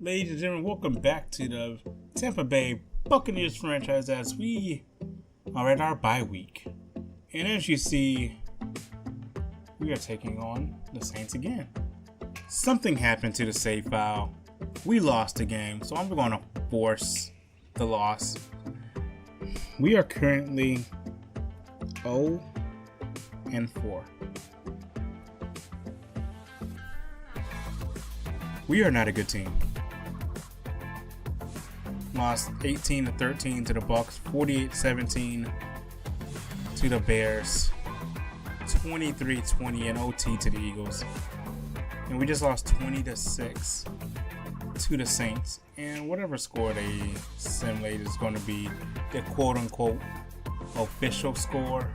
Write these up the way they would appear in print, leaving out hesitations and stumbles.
Ladies and gentlemen, welcome back to the Tampa Bay Buccaneers franchise as we are at our bye week. And as you see, we are taking on the Saints again. Something happened to the save file. We lost the game, so I'm going to force the loss. We are currently 0-4. We are not a good team. Lost 18-13 to the Bucs, 48-17 to the Bears, 23-20 in OT to the Eagles, and we just lost 20-6 to the Saints. And whatever score they simulate is going to be the quote-unquote official score,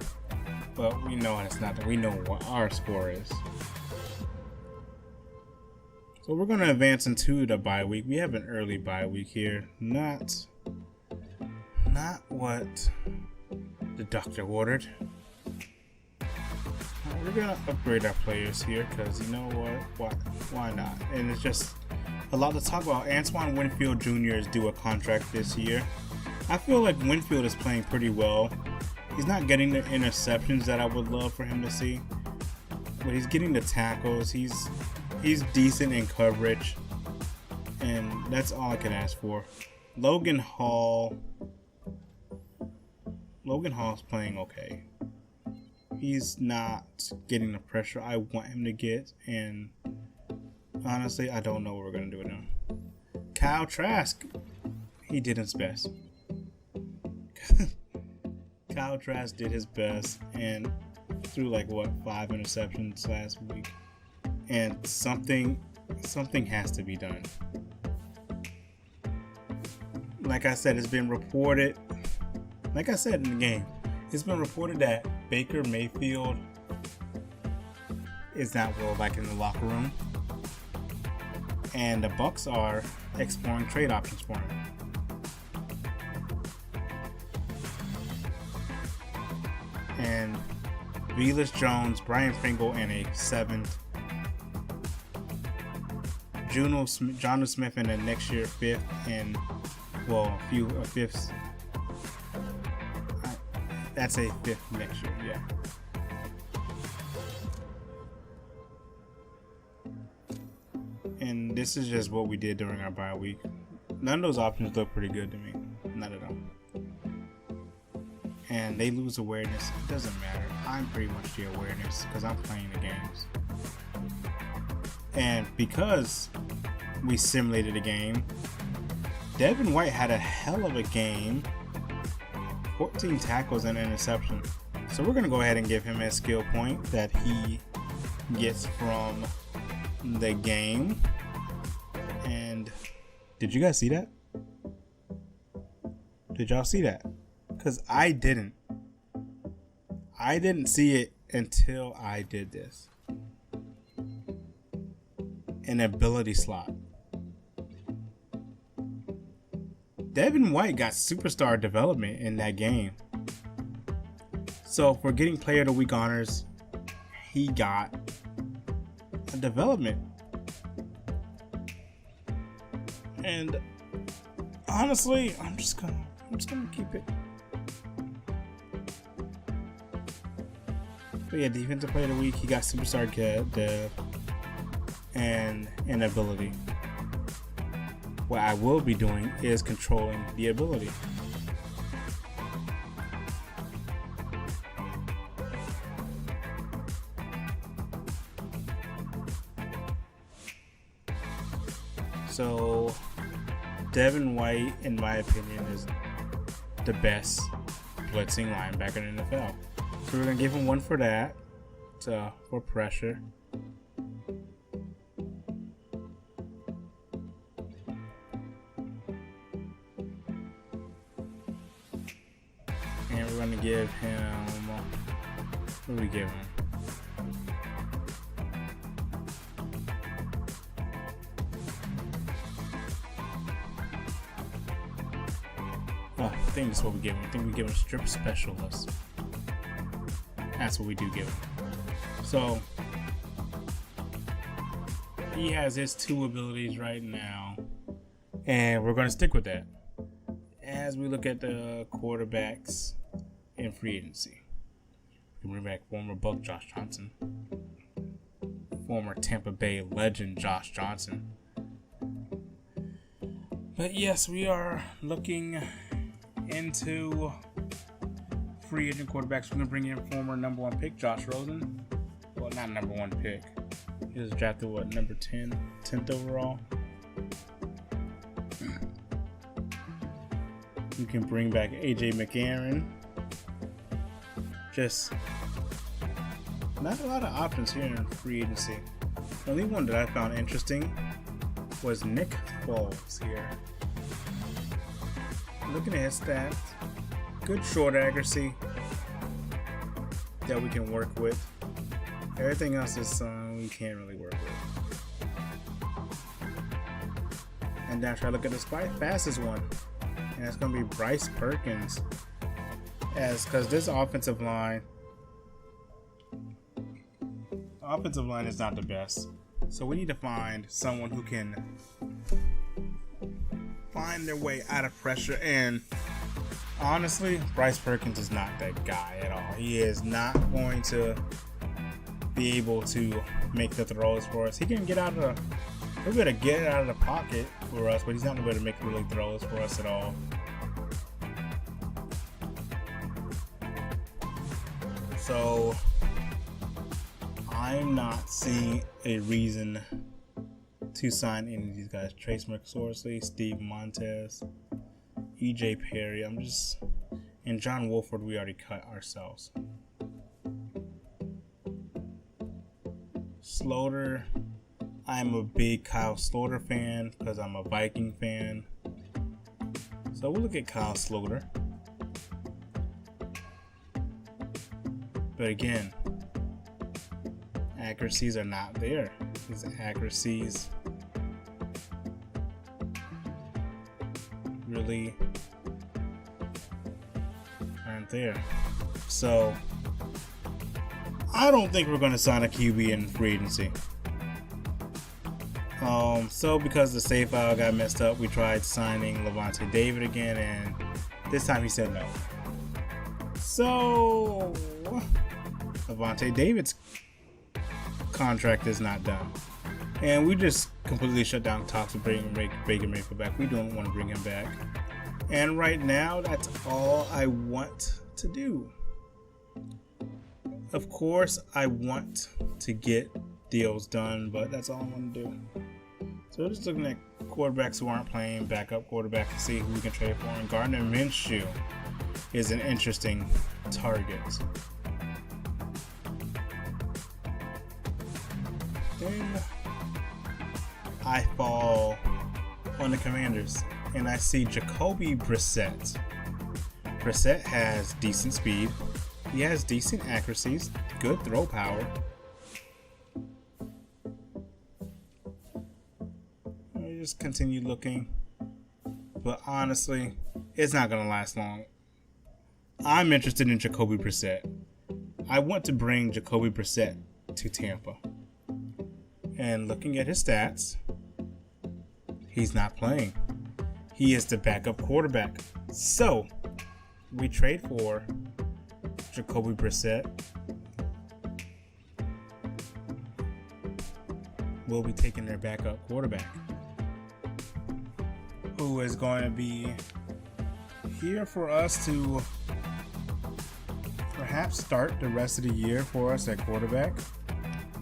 but we know it's not. We know what our score is. So we're going to advance into the bye week. We have an early bye week here. Not what the doctor ordered. We're going to upgrade our players here because you know what? Why not? And it's just a lot to talk about. Antoine Winfield Jr. is due a contract this year. I feel like Winfield is playing pretty well. He's not getting the interceptions that I would love for him to see, but he's getting the tackles. He's decent in coverage, and that's all I can ask for. Logan Hall's playing okay. He's not getting the pressure I want him to get, and honestly, I don't know what we're going to do with him. Kyle Trask, he did his best. Kyle Trask did his best and threw 5 interceptions last week. And something has to be done. Like I said, it's been reported. Like I said in the game, it's been reported that Baker Mayfield is not well in the locker room, and the Bucs are exploring trade options for him. And Velus Jones, Brian Pringle, and a 7th. Jonnu Smith in the next year 5th, and a few 5ths. That's a 5th next year, yeah. And this is just what we did during our bye week. None of those options look pretty good to me. None of them. And they lose awareness. It doesn't matter. I'm pretty much the awareness because I'm playing the games. And because we simulated a game, Devin White had a hell of a game. 14 tackles and an interception. So we're going to go ahead and give him a skill point that he gets from the game. And did you guys see that? Did y'all see that? Because I didn't. I didn't see it until I did this. An ability slot. Devin White got superstar development in that game. So for getting player of the week honors, he got a development. And honestly, I'm just gonna keep it. But yeah, defensive player of the week, he got superstar dev and an ability. What I will be doing is controlling the ability. So Devin White, in my opinion, is the best blitzing linebacker in the NFL. So we're going to give him 1 for that, for pressure. And we're going to give him, what do we give him? Oh, I think that's what we give him. I think we give him strip specialist. That's what we do give him. So he has his 2 abilities right now. And we're going to stick with that as we look at the quarterbacks in free agency. We bring back former Buck Josh Johnson, former Tampa Bay legend Josh Johnson. But yes, we are looking into free agent quarterbacks. We're going to bring in former number 1 pick Josh Rosen. Well, not number 1 pick. He was drafted, number 10th overall. You can bring back AJ McCarron. Just not a lot of options here in free agency. The only one that I found interesting was Nick Foles here. Looking at his stats, good short accuracy that we can work with. Everything else is we can't really work with. And then try to look at the fastest one, and that's going to be Bryce Perkins. Because this offensive line is not the best. So we need to find someone who can find their way out of pressure. And honestly, Bryce Perkins is not that guy at all. He is not going to be able to make the throws for us. He can get out of he'll be able to get out of the pocket for us, but he's not going to be able to make really throws for us at all. So I'm not seeing a reason to sign any of these guys. Trace McSorley, Steve Montez, EJ Perry. And John Wolford we already cut ourselves. Slaughter, I'm a big Kyle Slaughter fan because I'm a Viking fan. So we'll look at Kyle Slaughter. But again, accuracies are not there. His accuracies really aren't there. So I don't think we're going to sign a QB in free agency. So because the save file got messed up, we tried signing Lavonte David again, and this time he said no. So Lavonte David's contract is not done, and we just completely shut down talks to bring Baker Mayfield back. We don't want to bring him back, and right now that's all I want to do. Of course, I want to get deals done, but that's all I want to do. So we're just looking at quarterbacks who aren't playing, backup quarterback, to see who we can trade for. And Gardner Minshew is an interesting target. Then I fall on the Commanders, and I see Jacoby Brissett. Brissett has decent speed. He has decent accuracies, good throw power. I just continue looking, but honestly, it's not going to last long. I'm interested in Jacoby Brissett. I want to bring Jacoby Brissett to Tampa. And looking at his stats, he's not playing. He is the backup quarterback. So, we trade for Jacoby Brissett. We'll be taking their backup quarterback, who is going to be here for us to perhaps start the rest of the year for us at quarterback.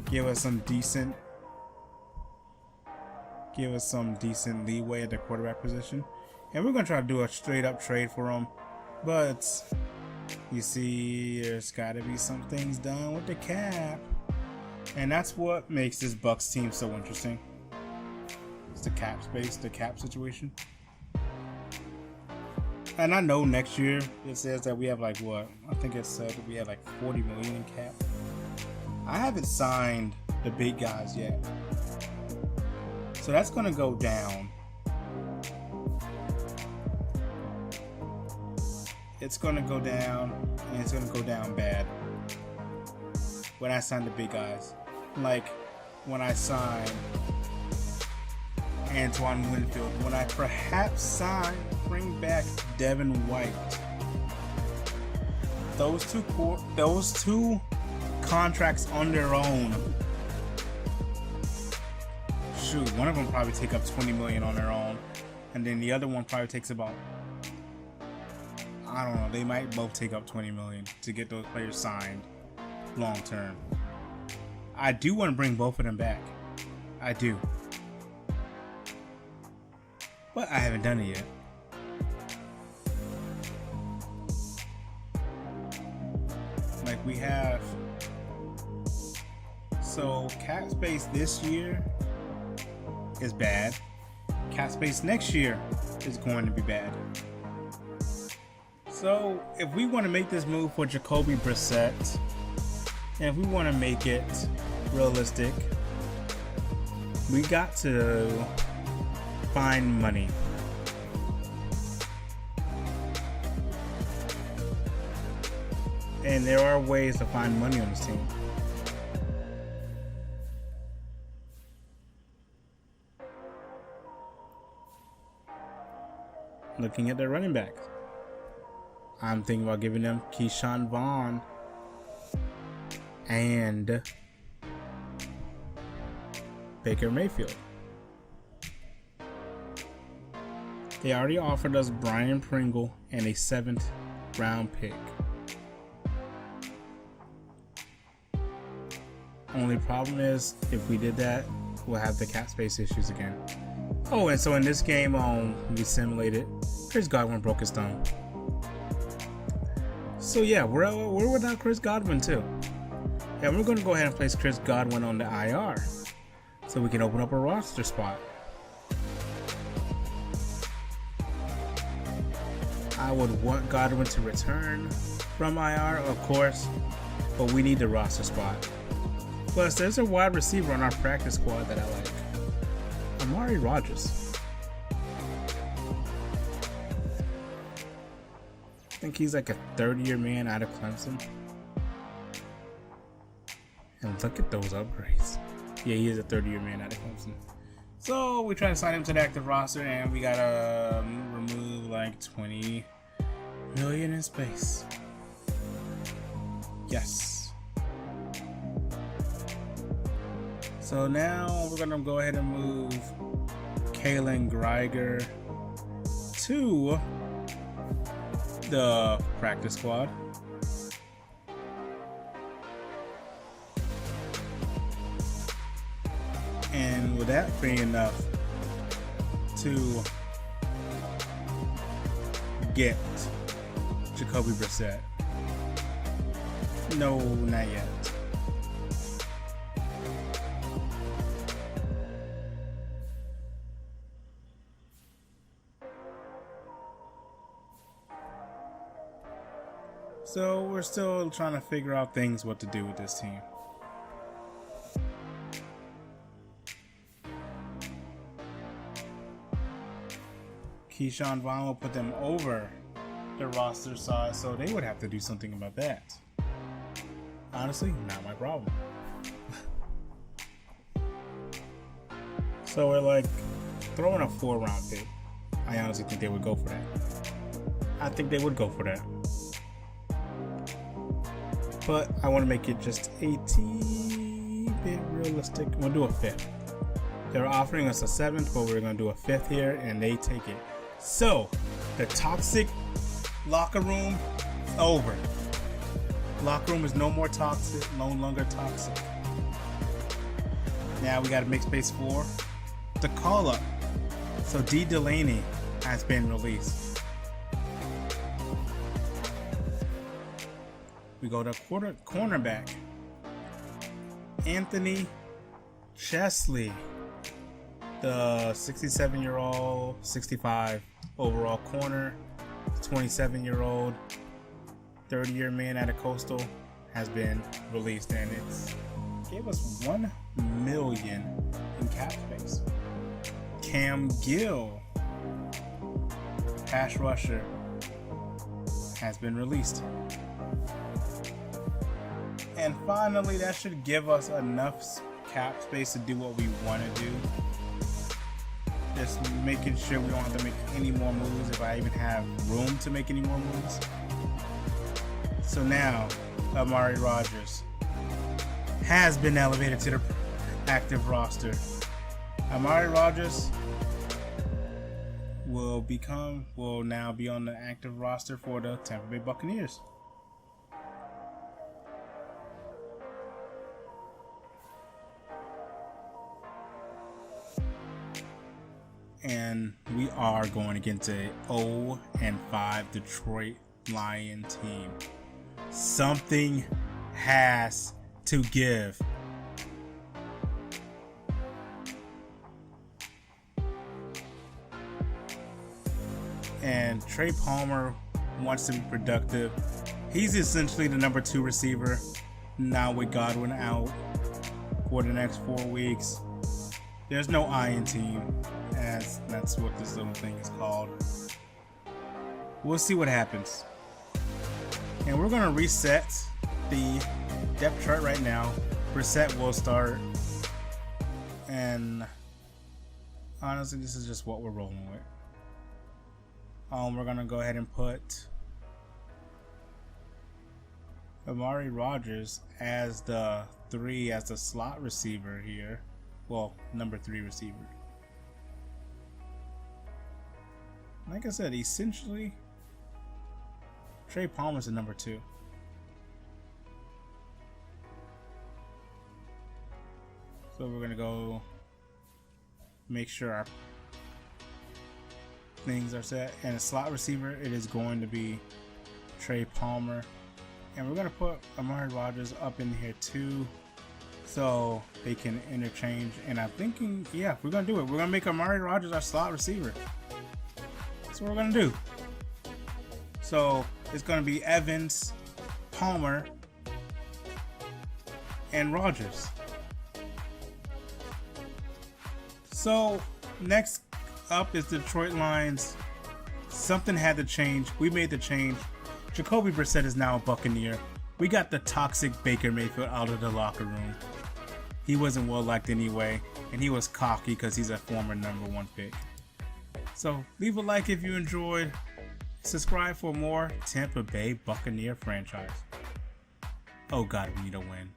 Give us some decent leeway at the quarterback position. And we're going to try to do a straight up trade for him. But you see, there's got to be some things done with the cap. And that's what makes this Bucs team so interesting. It's the cap space, the cap situation. And I know next year it says that we have I think it said that we have like 40 million in cap. I haven't signed the big guys yet. So that's going to go down. It's going to go down, and it's going to go down bad when I sign the big guys. Like when I sign Antoine Winfield when I perhaps bring back Devin White. Those two contracts on their own. Shoot, one of them probably take up 20 million on their own, and then the other one probably takes about, I don't know, they might both take up 20 million to get those players signed long term. I do want to bring both of them back. I do. But I haven't done it yet. Like we have. So cap space this year is bad. Cap space next year is going to be bad. So if we want to make this move for Jacoby Brissett, and if we want to make it realistic, we got to find money. And there are ways to find money on this team. Looking at their running backs, I'm thinking about giving them Keyshawn Vaughn and Baker Mayfield. They already offered us Brian Pringle and a 7th round pick. Only problem is, if we did that, we'll have the cap space issues again. Oh, and so in this game, we simulated Chris Godwin broke his thumb. So yeah, we're without Chris Godwin too. And we're going to go ahead and place Chris Godwin on the IR so we can open up a roster spot. I would want Godwin to return from IR, of course, but we need the roster spot. Plus, there's a wide receiver on our practice squad that I like. Amari Rodgers. I think he's like a third-year man out of Clemson. And look at those upgrades. Yeah, he is a third-year man out of Clemson. So we try to sign him to the active roster, and we gotta remove like 20 million in space. Yes. So now we're gonna go ahead and move Kalen Greiger to the practice squad. And would that be enough to get Jacoby Brissett? No, not yet. So we're still trying to figure out things what to do with this team. Keyshawn Vaughn will put them over the roster size, so they would have to do something about that. Honestly, not my problem. So we're like throwing a 4-round pick. I honestly think they would go for that. I think they would go for that. But I want to make it just a teeny bit realistic. We'll do a 5th. They're offering us a 7th, but we're going to do a 5th here, and they take it. So, the toxic locker room is over. Locker room is no more toxic, no longer toxic. Now we got to make space for the call-up. So, D. Delaney has been released. We go to cornerback. Anthony Chesley, the 67-year-old, 65 overall corner, 27-year-old, 30-year man out of Coastal, has been released, and it's gave us $1 million in cap space. Cam Gill, pass rusher, has been released. And finally, that should give us enough cap space to do what we want to do. just making sure we don't have to make any more moves, if I even have room to make any more moves. So now, Amari Rodgers has been elevated to the active roster. Amari Rodgers will now be on the active roster for the Tampa Bay Buccaneers. And we are going against a 0-5 Detroit Lion team. Something has to give. And Trey Palmer wants to be productive. He's essentially the number 2 receiver now with Godwin out for the next 4 weeks. There's no iron team, as that's what this little thing is called. We'll see what happens. And we're going to reset the depth chart right now. Reset will start. And honestly, this is just what we're rolling with. We're going to go ahead and put Amari Rodgers as the slot receiver here. Well, number 3 receiver. Like I said, essentially, Trey Palmer's the number 2. So we're going to go make sure our things are set. And a slot receiver, it is going to be Trey Palmer. And we're going to put Amari Rodgers up in here too, so they can interchange. And I'm thinking, yeah, we're going to do it. We're going to make Amari Rodgers our slot receiver. That's what we're going to do. So it's going to be Evans, Palmer, and Rodgers. So next up is the Detroit Lions. Something had to change. We made the change. Jacoby Brissett is now a Buccaneer. We got the toxic Baker Mayfield out of the locker room. He wasn't well liked anyway, and he was cocky because he's a former number 1 pick. So leave a like if you enjoyed. Subscribe for more Tampa Bay Buccaneer franchise. Oh God, we need a win.